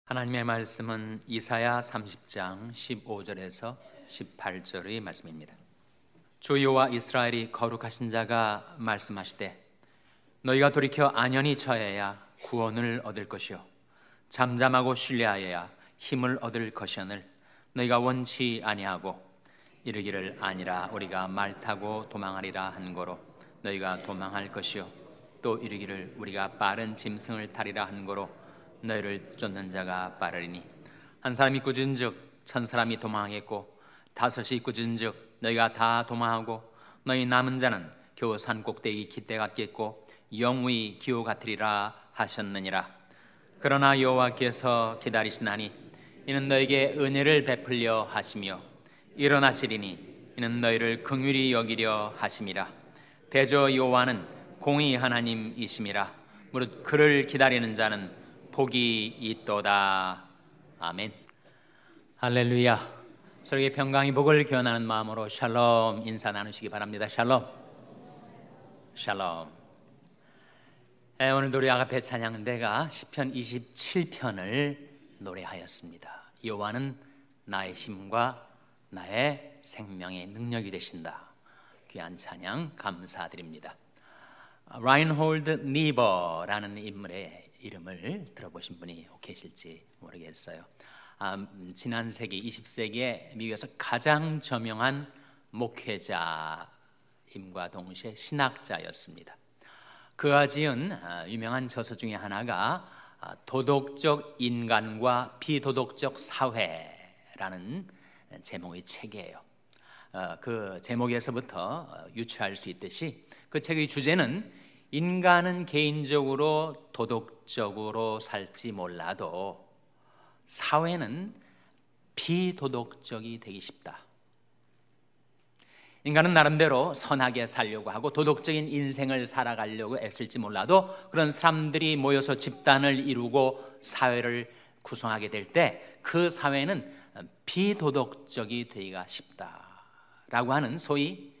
하나님의 말씀은 이사야 30장 15절에서 18절의 말씀입니다. 주 여호와 이스라엘이 거룩하신 자가 말씀하시되 너희가 돌이켜 안연히 처해야 구원을 얻을 것이요 잠잠하고 신뢰하여야 힘을 얻을 것이오늘 너희가 원치 아니하고 이르기를 아니라 우리가 말 타고 도망하리라 한 거로 너희가 도망할 것이요 또 이르기를 우리가 빠른 짐승을 타리라 한 거로 너희를 쫓는 자가 빠르리니 한 사람이 꾸준즉 천 사람이 도망하겠고 다섯이 꾸준즉 너희가 다 도망하고 너희 남은 자는 겨우 산 꼭대기 깃대 같겠고 영우의 기호 같으리라 하셨느니라. 그러나 여호와께서 기다리시나니 이는 너희에게 은혜를 베풀려 하시며 일어나시리니 이는 너희를 긍휼히 여기려 하심이라. 대저 여호와는 공의 하나님이심이라. 무릇 그를 기다리는 자는 복이 있도다. 아멘. 할렐루야. 서로에게 평강의 복을 기원하는 마음으로 샬롬 인사 나누시기 바랍니다. 샬롬. 샬롬. 오늘도 우리 아가페 찬양대가 시편 27편을 노래하였습니다. 여호와는 나의 힘과 나의 생명의 능력이 되신다. 귀한 찬양 감사드립니다. 라인홀드 니버라는 인물의 이름을 들어보신 분이 계실지 모르겠어요. 지난 세기 20세기에 미국에서 가장 저명한 목회자임과 동시에 신학자였습니다. 그가 지은 유명한 저서 중에 하나가 도덕적 인간과 비도덕적 사회라는 제목의 책이에요. 그 제목에서부터 유추할 수 있듯이 그 책의 주제는 인간은 개인적으로 도덕적으로 살지 몰라도 사회는 비도덕적이 되기 쉽다. 인간은 나름대로 선하게 살려고 하고 도덕적인 인생을 살아가려고 애쓸지 몰라도 그런 사람들이 모여서 집단을 이루고 사회를 구성하게 될 때 그 사회는 비도덕적이 되기가 쉽다라고 하는 소위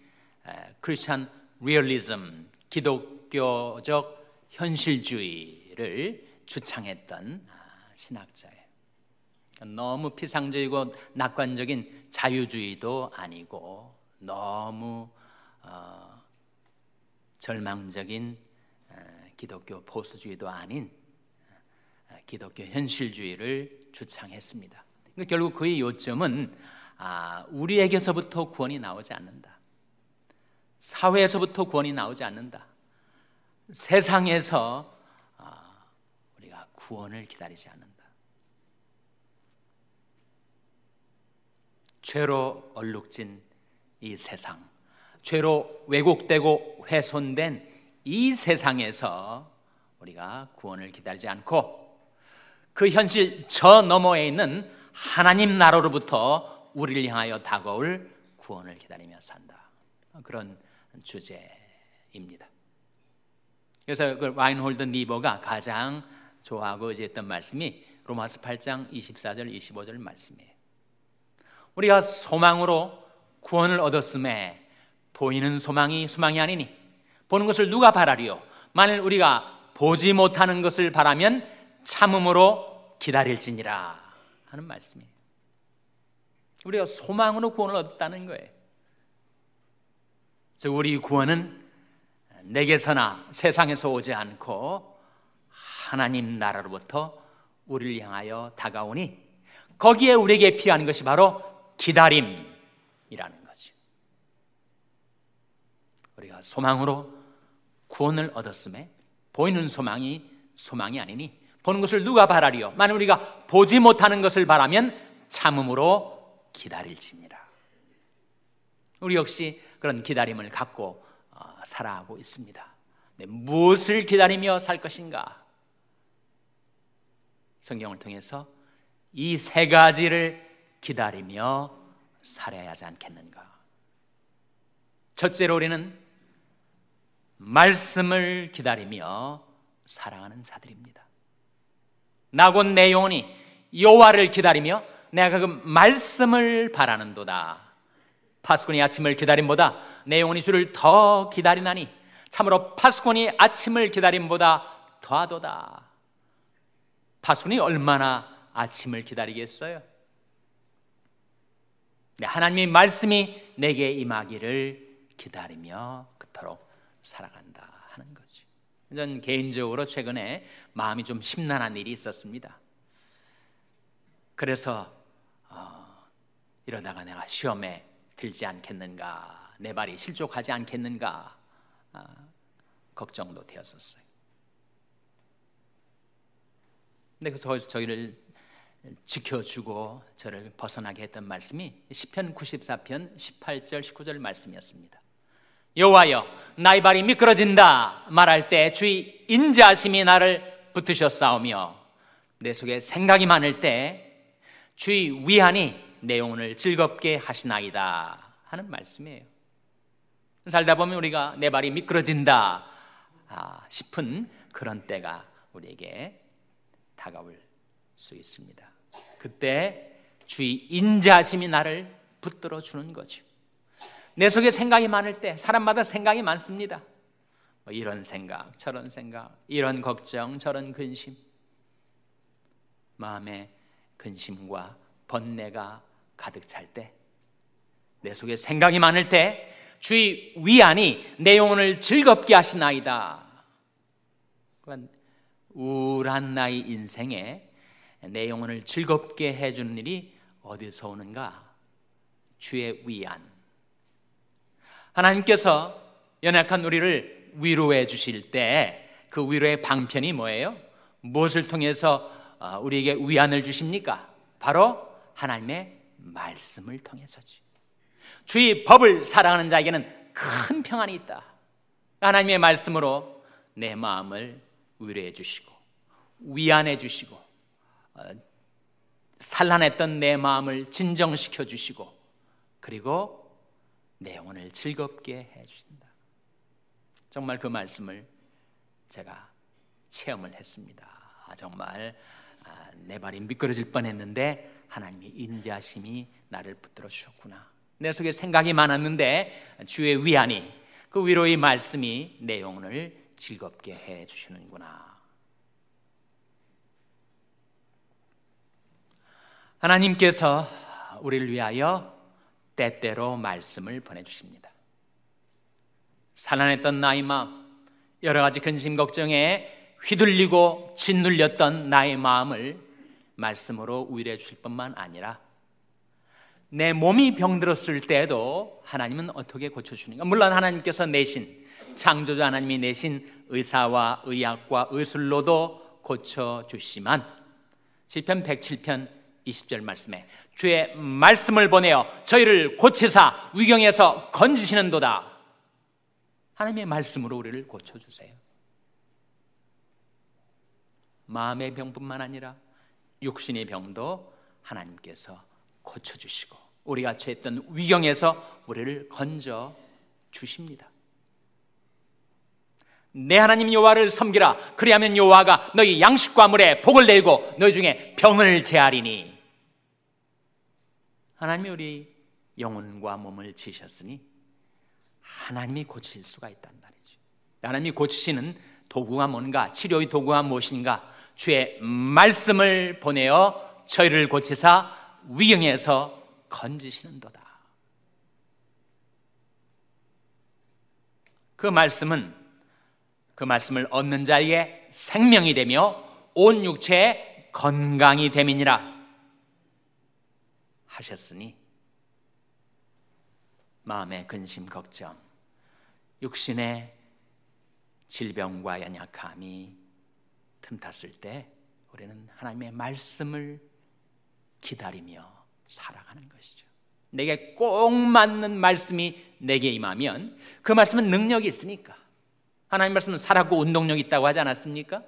크리스천 리얼리즘, 기독교적 현실주의를 주창했던 신학자예요. 너무 피상적이고 낙관적인 자유주의도 아니고 너무 절망적인 기독교 보수주의도 아닌 기독교 현실주의를 주창했습니다. 그러니까 결국 그의 요점은 우리에게서부터 구원이 나오지 않는다. 사회에서부터 구원이 나오지 않는다. 세상에서 우리가 구원을 기다리지 않는다. 죄로 얼룩진 이 세상, 죄로 왜곡되고 훼손된 이 세상에서 우리가 구원을 기다리지 않고 그 현실 저 너머에 있는 하나님 나라로부터 우리를 향하여 다가올 구원을 기다리며 산다. 그런 주제입니다. 그래서 그 라인홀드 니버가 가장 좋아하고 의지했던 말씀이 로마서 8장 24절 25절 말씀이에요. 우리가 소망으로 구원을 얻었음에 보이는 소망이 소망이 아니니 보는 것을 누가 바라리요? 만일 우리가 보지 못하는 것을 바라면 참음으로 기다릴지니라 하는 말씀이에요. 우리가 소망으로 구원을 얻었다는 거예요. 즉 우리 구원은 내게서나 세상에서 오지 않고 하나님 나라로부터 우리를 향하여 다가오니 거기에 우리에게 필요한 것이 바로 기다림이라는 거죠. 우리가 소망으로 구원을 얻었음에 보이는 소망이 소망이 아니니 보는 것을 누가 바라리요? 만일 우리가 보지 못하는 것을 바라면 참음으로 기다릴지니라. 우리 역시 그런 기다림을 갖고 살아가고 있습니다. 무엇을 기다리며 살 것인가? 성경을 통해서 이 세 가지를 기다리며 살아야 하지 않겠는가? 첫째로 우리는 말씀을 기다리며 살아가는 자들입니다. 나곧 내 영혼이 여호와를 기다리며 내가 그 말씀을 바라는도다. 파수꾼이 아침을 기다림보다 내 영혼이 주를 더 기다리나니 참으로 파수꾼이 아침을 기다림보다 더하도다. 파수꾼이 얼마나 아침을 기다리겠어요? 하나님의 말씀이 내게 임하기를 기다리며 그토록 살아간다 하는 거지. 저는 개인적으로 최근에 마음이 좀 심란한 일이 있었습니다. 그래서 이러다가 내가 시험에 들지 않겠는가, 내 발이 실족하지 않겠는가 걱정도 되었었어요. 근데 그래서 저희를 지켜주고 저를 벗어나게 했던 말씀이 시편 94편 18절 19절 말씀이었습니다. 여호와여 나의 발이 미끄러진다 말할 때 주의 인자하심이 나를 붙드셨사오며 내 속에 생각이 많을 때 주의 위안이 내 영혼을 즐겁게 하시나이다 하는 말씀이에요. 살다 보면 우리가 내 발이 미끄러진다 싶은 그런 때가 우리에게 다가올 수 있습니다. 그때 주의 인자하심이 나를 붙들어 주는 거죠. 내 속에 생각이 많을 때, 사람마다 생각이 많습니다. 이런 생각, 저런 생각, 이런 걱정, 저런 근심, 마음에 근심과 번뇌가 가득 찰 때, 내 속에 생각이 많을 때 주의 위안이 내 영혼을 즐겁게 하시나이다. 우울한 나의 인생에 내 영혼을 즐겁게 해주는 일이 어디서 오는가? 주의 위안. 하나님께서 연약한 우리를 위로해 주실 때 그 위로의 방편이 뭐예요? 무엇을 통해서 우리에게 위안을 주십니까? 바로 하나님의 말씀을 통해서지. 주의 법을 살아가는 자에게는 큰 평안이 있다. 하나님의 말씀으로 내 마음을 위로해 주시고 위안해 주시고 산란했던 내 마음을 진정시켜 주시고 그리고 내 영혼을 즐겁게 해 주신다. 정말 그 말씀을 제가 체험을 했습니다. 정말 내 발이 미끄러질 뻔했는데 하나님의 인자하심이 나를 붙들어 주셨구나. 내 속에 생각이 많았는데 주의 위안이, 그 위로의 말씀이 내 영혼을 즐겁게 해 주시는구나. 하나님께서 우리를 위하여 때때로 말씀을 보내주십니다. 산란했던 나의 마음, 여러 가지 근심 걱정에 휘둘리고 짓눌렸던 나의 마음을 말씀으로 위로해 주실 뿐만 아니라 내 몸이 병들었을 때에도 하나님은 어떻게 고쳐주는가? 물론 하나님께서 내신, 창조자 하나님이 내신 의사와 의학과 의술로도 고쳐주시만 시편 107편 20절 말씀에 주의 말씀을 보내어 저희를 고치사 위경에서 건지시는도다. 하나님의 말씀으로 우리를 고쳐주세요. 마음의 병뿐만 아니라 육신의 병도 하나님께서 고쳐주시고 우리가 처했던 위경에서 우리를 건져주십니다. 내 하나님 여호와를 섬기라. 그리하면 여호와가 너희 양식과 물에 복을 내리고 너희 중에 병을 제하리니. 하나님이 우리 영혼과 몸을 지으셨으니 하나님이 고칠 수가 있단 말이죠. 하나님이 고치시는 도구가 뭔가, 치료의 도구가 무엇인가? 주의 말씀을 보내어 저희를 고치사 위경에서 건지시는도다. 그 말씀을 얻는 자에게 생명이 되며 온 육체의 건강이 됨이니라 하셨으니 마음의 근심 걱정, 육신의 질병과 연약함이 틈탔을 때 우리는 하나님의 말씀을 기다리며 살아가는 것이죠. 내게 꼭 맞는 말씀이 내게 임하면 그 말씀은 능력이 있으니까. 하나님 말씀은 살았고 운동력이 있다고 하지 않았습니까?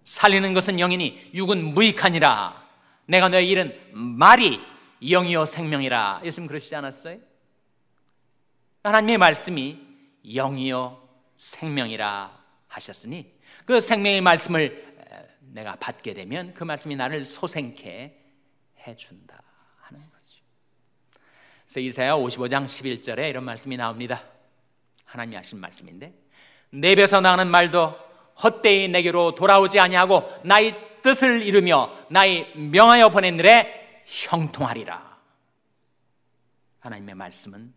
살리는 것은 영이니 육은 무익하니라. 내가 너의 일은 말이 영이요 생명이라. 예수님 그러시지 않았어요? 하나님의 말씀이 영이요 생명이라 하셨으니 그 생명의 말씀을 내가 받게 되면 그 말씀이 나를 소생케 해준다 하는 거죠. 그래서 이사야 55장 11절에 이런 말씀이 나옵니다. 하나님이 하신 말씀인데 내 입에서 나오는 말도 헛되이 내게로 돌아오지 아니하고 나의 뜻을 이루며 나의 명하여 보낸 일에 형통하리라. 하나님의 말씀은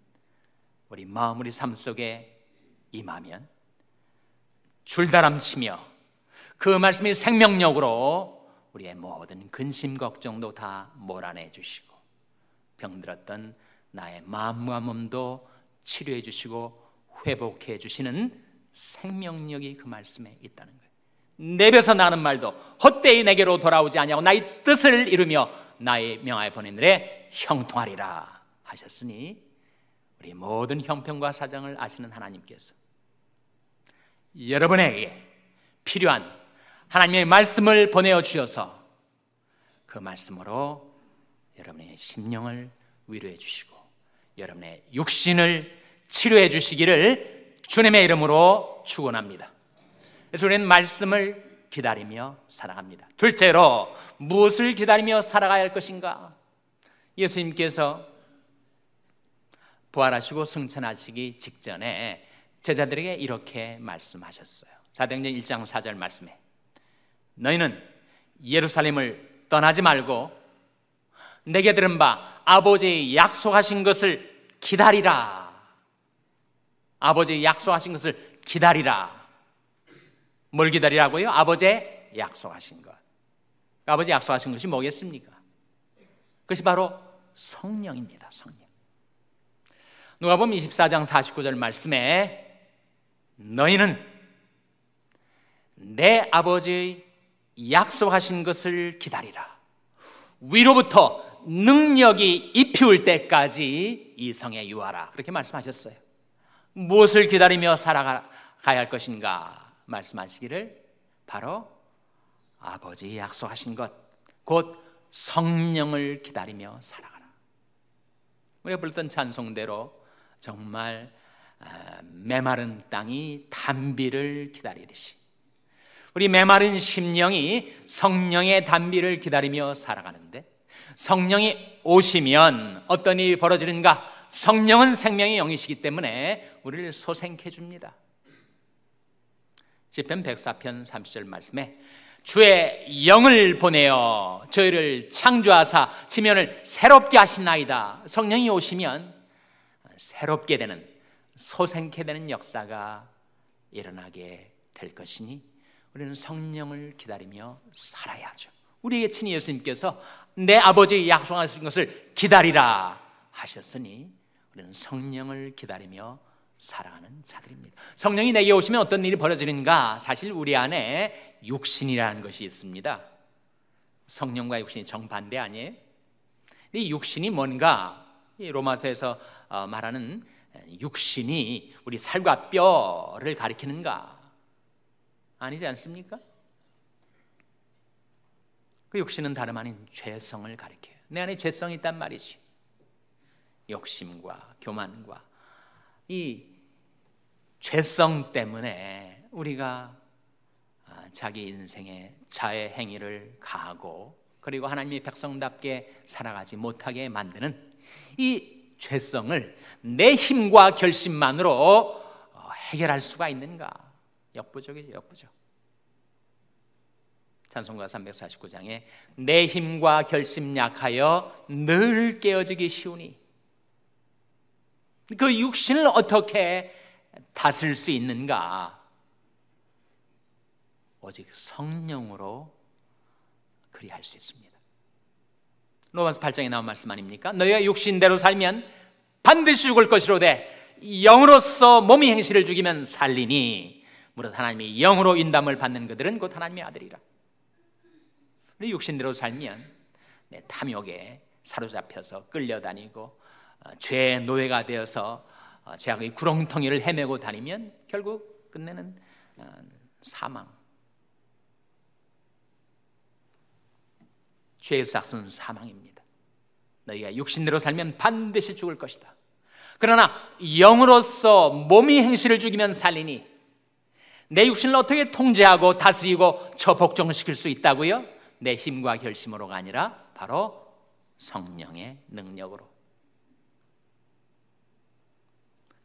우리 마음, 우리 삶 속에 임하면 줄다람치며 그 말씀이 생명력으로 우리의 모든 근심 걱정도 다 몰아내 주시고 병들었던 나의 마음과 몸도 치료해 주시고 회복해 주시는 생명력이 그 말씀에 있다는 거예요. 내 벼서 나는 말도 헛되이 내게로 돌아오지 아니하고 나의 뜻을 이루며 나의 명하여 보낸 일에 형통하리라 하셨으니 우리 모든 형편과 사정을 아시는 하나님께서 여러분에게 필요한 하나님의 말씀을 보내어 주셔서 그 말씀으로 여러분의 심령을 위로해 주시고 여러분의 육신을 치료해 주시기를 주님의 이름으로 축원합니다. 그래서 우리는 말씀을 기다리며 살아갑니다. 둘째로 무엇을 기다리며 살아가야 할 것인가? 예수님께서 부활하시고 승천하시기 직전에 제자들에게 이렇게 말씀하셨어요. 사도행전 1장 4절 말씀에 너희는 예루살렘을 떠나지 말고 내게 들은 바 아버지의 약속하신 것을 기다리라. 아버지의 약속하신 것을 기다리라. 뭘 기다리라고요? 아버지의 약속하신 것. 아버지 약속하신 것이 뭐겠습니까? 그것이 바로 성령입니다. 성령. 누가복음 24장 49절 말씀에 너희는 내 아버지의 약속하신 것을 기다리라. 위로부터 능력이 입히울 때까지 이 성에 유하라. 그렇게 말씀하셨어요. 무엇을 기다리며 살아가야 할 것인가 말씀하시기를 바로 아버지의 약속하신 것, 곧 성령을 기다리며 살아가라. 우리가 불렀던 찬송대로 정말 메마른 땅이 단비를 기다리듯이 우리 메마른 심령이 성령의 단비를 기다리며 살아가는데 성령이 오시면 어떤 일이 벌어지는가? 성령은 생명의 영이시기 때문에 우리를 소생케 줍니다. 시편 104편 30절 말씀에 주의 영을 보내어 저희를 창조하사 지면을 새롭게 하시나이다. 성령이 오시면 새롭게 되는, 소생케 되는 역사가 일어나게 될 것이니 우리는 성령을 기다리며 살아야죠. 우리에게 친히 예수님께서 내 아버지의 약속하신 것을 기다리라 하셨으니 우리는 성령을 기다리며 살아가는 자들입니다. 성령이 내게 오시면 어떤 일이 벌어지는가? 사실 우리 안에 육신이라는 것이 있습니다. 성령과 육신이 정반대 아니에요? 이 육신이 뭔가? 이 로마서에서 말하는 육신이 우리 살과 뼈를 가리키는가? 아니지 않습니까? 그 육신은 다름 아닌 죄성을 가리켜요. 내 안에 죄성이 있단 말이지. 욕심과 교만과 이 죄성 때문에 우리가 자기 인생에 자해 행위를 가하고 그리고 하나님의 백성답게 살아가지 못하게 만드는 이 죄성을 내 힘과 결심만으로 해결할 수가 있는가? 역부족이죠, 역부족. 찬송가 349장에 내 힘과 결심 약하여 늘 깨어지기 쉬우니 그 육신을 어떻게 다스릴 수 있는가? 오직 성령으로 그리할 수 있습니다. 로마서 8장에 나온 말씀 아닙니까? 너희가 육신대로 살면 반드시 죽을 것이로되 영으로서 몸의 행실을 죽이면 살리니 무릇 하나님이 영으로 인담을 받는 그들은 곧 하나님의 아들이라. 우리 육신대로 살면 내 탐욕에 사로잡혀서 끌려다니고 죄의 노예가 되어서 죄악의 구렁텅이를 헤매고 다니면 결국 끝내는 사망. 죄의 삭은 사망입니다. 너희가 육신대로 살면 반드시 죽을 것이다. 그러나 영으로서 몸의 행실을 죽이면 살리니 내 육신을 어떻게 통제하고 다스리고 저복종시킬 수 있다고요? 내 힘과 결심으로가 아니라 바로 성령의 능력으로.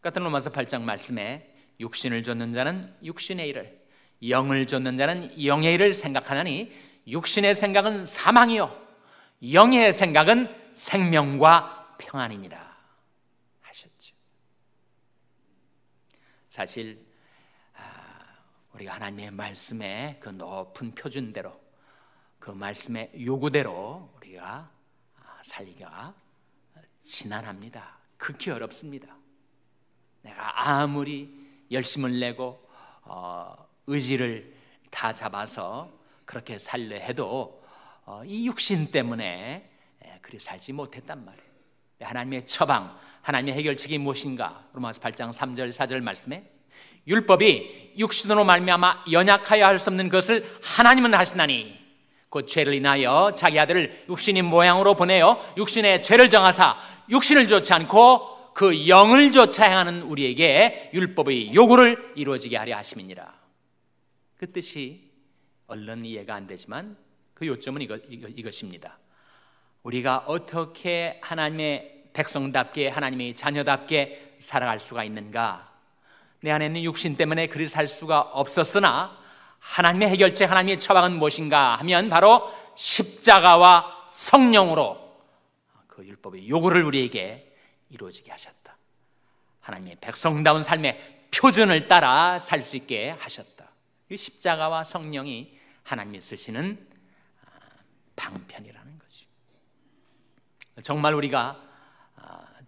같은 로마서 8장 말씀에 육신을 좇는 자는 육신의 일을, 영을 좇는 자는 영의 일을 생각하나니 육신의 생각은 사망이요 영의 생각은 생명과 평안이니라 하셨죠. 사실 우리가 하나님의 말씀의 그 높은 표준대로 그 말씀의 요구대로 우리가 살기가 지난합니다. 극히 어렵습니다. 내가 아무리 열심을 내고 의지를 다 잡아서 그렇게 살려 해도 이 육신 때문에 그리 살지 못했단 말이에요. 하나님의 처방, 하나님의 해결책이 무엇인가? 로마서 8장 3절 4절 말씀에 율법이 육신으로 말미암아 연약하여 할 수 없는 것을 하나님은 하시나니 곧 죄를 인하여 자기 아들을 육신의 모양으로 보내어 육신의 죄를 정하사 육신을 좋지 않고 그 영을 좇아 행하는 우리에게 율법의 요구를 이루어지게 하려 하심이니라. 그 뜻이 얼른 이해가 안 되지만 그 요점은 이것입니다. 우리가 어떻게 하나님의 백성답게 하나님의 자녀답게 살아갈 수가 있는가? 내 안에 있는 육신 때문에 그리 살 수가 없었으나 하나님의 해결책, 하나님의 처방은 무엇인가 하면 바로 십자가와 성령으로 그 율법의 요구를 우리에게 이루어지게 하셨다. 하나님의 백성다운 삶의 표준을 따라 살 수 있게 하셨다. 이 십자가와 성령이 하나님이 쓰시는 방편이라는 거죠. 정말 우리가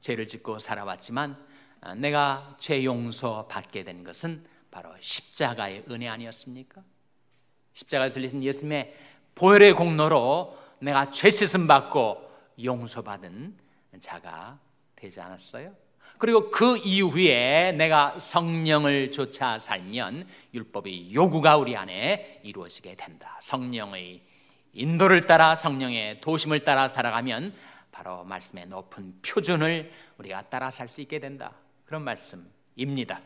죄를 짓고 살아왔지만 내가 죄 용서 받게 된 것은 바로 십자가의 은혜 아니었습니까? 십자가에 달리신 예수님의 보혈의 공로로 내가 죄 씻음 받고 용서받은 자가 되지 않았어요? 그리고 그 이후에 내가 성령을 쫓아 살면 율법의 요구가 우리 안에 이루어지게 된다. 성령의 인도를 따라 성령의 도심을 따라 살아가면 바로 말씀의 높은 표준을 우리가 따라 살 수 있게 된다. 그런 말씀입니다.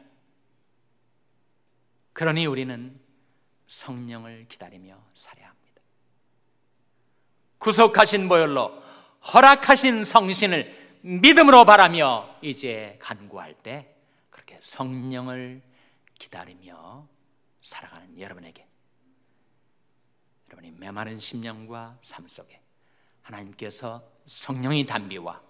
그러니 우리는 성령을 기다리며 살아야 합니다. 구속하신 보혈로 허락하신 성신을 믿음으로 바라며 이제 간구할 때 그렇게 성령을 기다리며 살아가는 여러분에게, 여러분이 메마른 심령과 삶 속에 하나님께서 성령의 담비와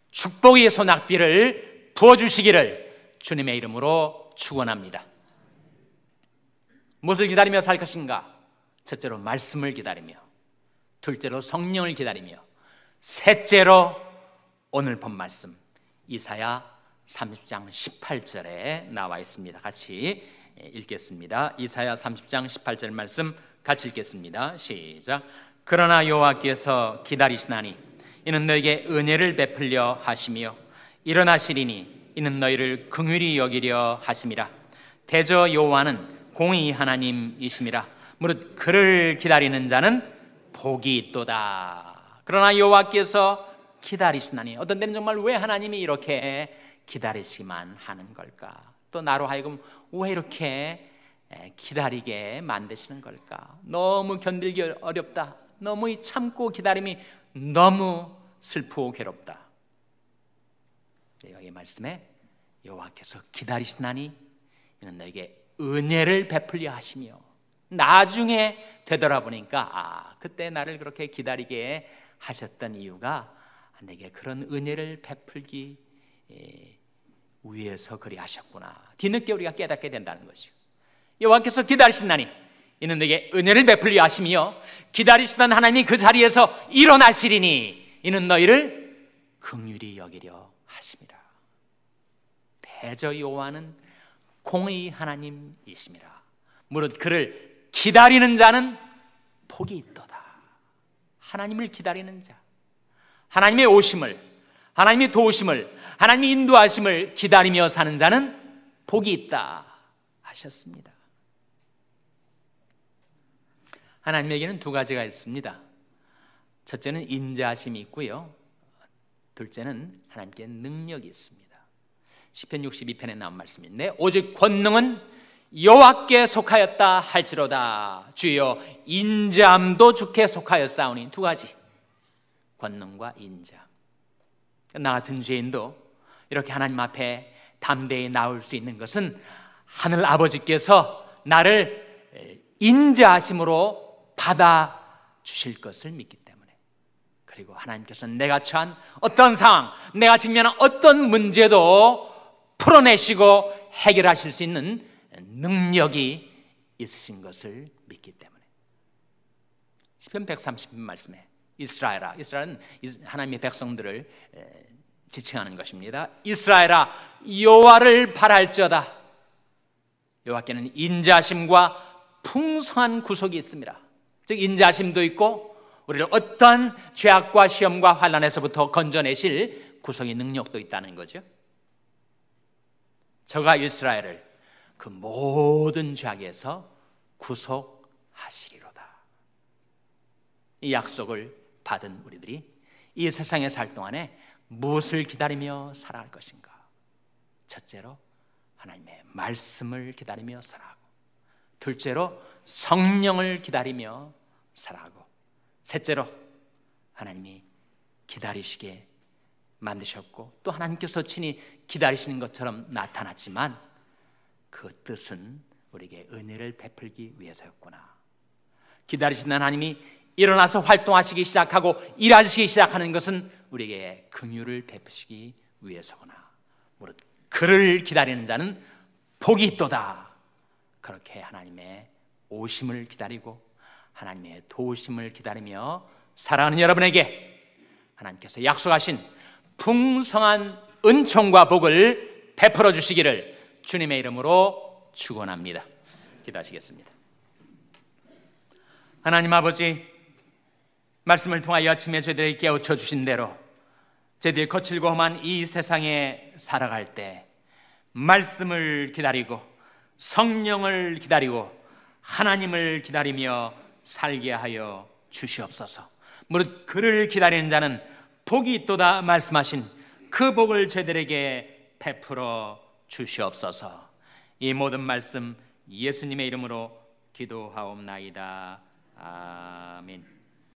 축복의 소낙비를 부어주시기를 주님의 이름으로 축원합니다. 무엇을 기다리며 살 것인가? 첫째로 말씀을 기다리며, 둘째로 성령을 기다리며, 셋째로 오늘 본 말씀 이사야 30장 18절에 나와 있습니다. 같이 읽겠습니다. 이사야 30장 18절 말씀 같이 읽겠습니다. 시작. 그러나 여호와께서 기다리시나니 이는 너에게 은혜를 베풀려 하시며 일어나시리니 이는 너희를 긍휼히 여기려 하심이라. 대저 여호와는 공의 하나님이심이라. 무릇 그를 기다리는 자는 복이 있도다. 그러나 여호와께서 기다리시나니, 어떤 때는 정말 왜 하나님이 이렇게 기다리시만 하는 걸까? 또 나로 하여금 왜 이렇게 기다리게 만드시는 걸까? 너무 견딜기 어렵다. 너무 이 참고 기다림이 너무 슬프고 괴롭다. 여기 말씀에 여호와께서 기다리시나니 이는 너에게 은혜를 베풀려 하시며, 나중에 되돌아보니까 그때 나를 그렇게 기다리게 하셨던 이유가 내게 그런 은혜를 베풀기 위해서 그리 하셨구나. 뒤늦게 우리가 깨닫게 된다는 것이요. 여호와께서 기다리시나니 이는 너에게 은혜를 베풀려 하시며 기다리시던 하나님이 그 자리에서 일어나시리니 이는 너희를 긍휼히 여기려 하심이라. 대저 여호와는 공의 하나님이심이라. 무릇 그를 기다리는 자는 복이 있도다. 하나님을 기다리는 자, 하나님의 오심을, 하나님의 도우심을, 하나님의 인도하심을 기다리며 사는 자는 복이 있다 하셨습니다. 하나님에게는 두 가지가 있습니다. 첫째는 인자하심이 있고요, 둘째는 하나님께 능력이 있습니다. 시편 62편에 나온 말씀인데, 오직 권능은 여호와께 속하였다 할지로다. 주여 인자함도 주께 속하였사오니. 두 가지, 권능과 인자. 나 같은 죄인도 이렇게 하나님 앞에 담대히 나올 수 있는 것은 하늘 아버지께서 나를 인자하심으로 받아 주실 것을 믿기 때문에, 그리고 하나님께서 내가 처한 어떤 상황, 내가 직면한 어떤 문제도 풀어내시고 해결하실 수 있는 능력이 있으신 것을 믿기 때문에. 시편 130편 말씀에 이스라엘아, 이스라엘은 하나님의 백성들을 지칭하는 것입니다. 이스라엘아, 여호와를 바랄지어다. 여호와께는 인자심과 풍성한 구속이 있습니다. 즉 인자심도 있고 우리를 어떠한 죄악과 시험과 환난에서부터 건져내실 구속의 능력도 있다는 거죠. 저가 이스라엘을 그 모든 죄악에서 구속하시리로다. 이 약속을 받은 우리들이 이 세상에 살 동안에 무엇을 기다리며 살아갈 것인가? 첫째로 하나님의 말씀을 기다리며 살아가고, 둘째로 성령을 기다리며 살아가고, 셋째로 하나님이 기다리시게 만드셨고 또 하나님께서 친히 기다리시는 것처럼 나타났지만 그 뜻은 우리에게 은혜를 베풀기 위해서였구나. 기다리시는 하나님이 일어나서 활동하시기 시작하고 일하시기 시작하는 것은 우리에게 긍휼을 베푸시기 위해서구나. 무릇 그를 기다리는 자는 복이 있도다. 그렇게 하나님의 오심을 기다리고 하나님의 도우심을 기다리며 살아가는 여러분에게 하나님께서 약속하신 풍성한 은총과 복을 베풀어 주시기를 주님의 이름으로 축원합니다. 기도하시겠습니다. 하나님 아버지, 말씀을 통하여 아침에 저희들에게 깨우쳐 주신 대로 저희들이 거칠고 험한 이 세상에 살아갈 때 말씀을 기다리고 성령을 기다리고 하나님을 기다리며 살게 하여 주시옵소서. 무릇 그를 기다리는 자는 복이 있도다 말씀하신 그 복을 저희들에게 베풀어 주시옵소서. 이 모든 말씀 예수님의 이름으로 기도하옵나이다. 아멘.